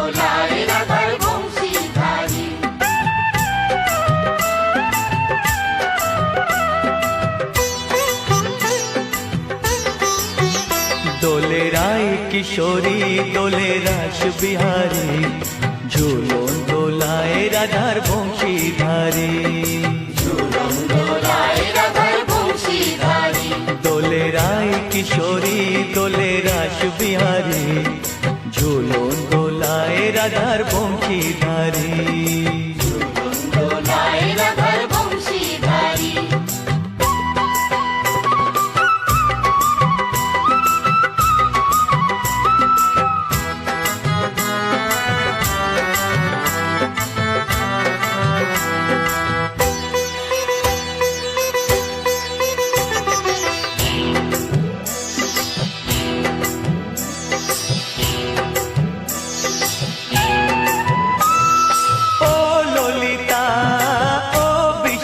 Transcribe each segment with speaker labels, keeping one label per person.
Speaker 1: দোলায় রাধার বংশীধারী।
Speaker 2: দোলে রায় কিশোরী দোলে রাস বিহারী, ঝুলন দোলায় রাধার বংশীধারী।
Speaker 1: ঝুলন দোলায় রাধার বংশীধারী।
Speaker 2: দোলে রায় কিশোরী দোলে রাস বিহারী, ঝুলন দোলায় রাধার বংশীধারী।
Speaker 1: ঝুলন দোলায় রাধার বংশীধারী।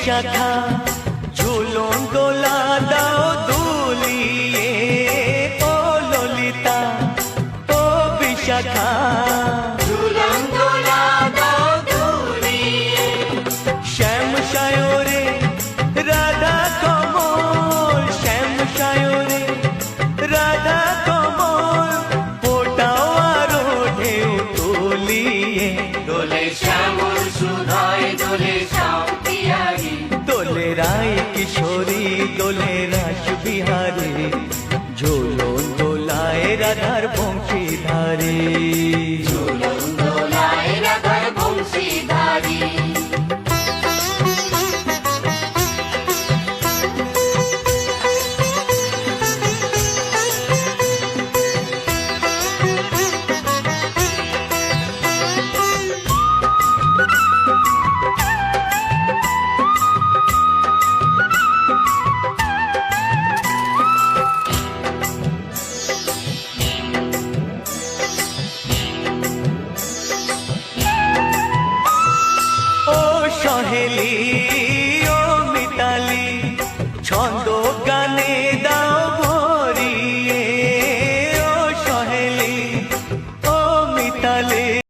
Speaker 2: শাখা ঝুলন দোলা দাও দুলিয়ে, ও ললিতা ও বিশাখা।
Speaker 1: ঝুলন দোলা দাও দুলিয়ে।
Speaker 2: শ্যাম সায়রে রাধা কমল, শ্যাম সায়রে রাধা কমল, ফোটাও আরো ঢেউ তুলিয়ে।
Speaker 1: দোলে শ্যামল সুধায় দোলে শ্যাম পিয়ারী।
Speaker 2: দোলে রায় কিশোরী দোলে রাস বিহারী, ঝুলন দোলায় রাধার বংশীধারী।
Speaker 1: ঝুলন দোলায় রাধার বংশীধারী।
Speaker 2: সহেলি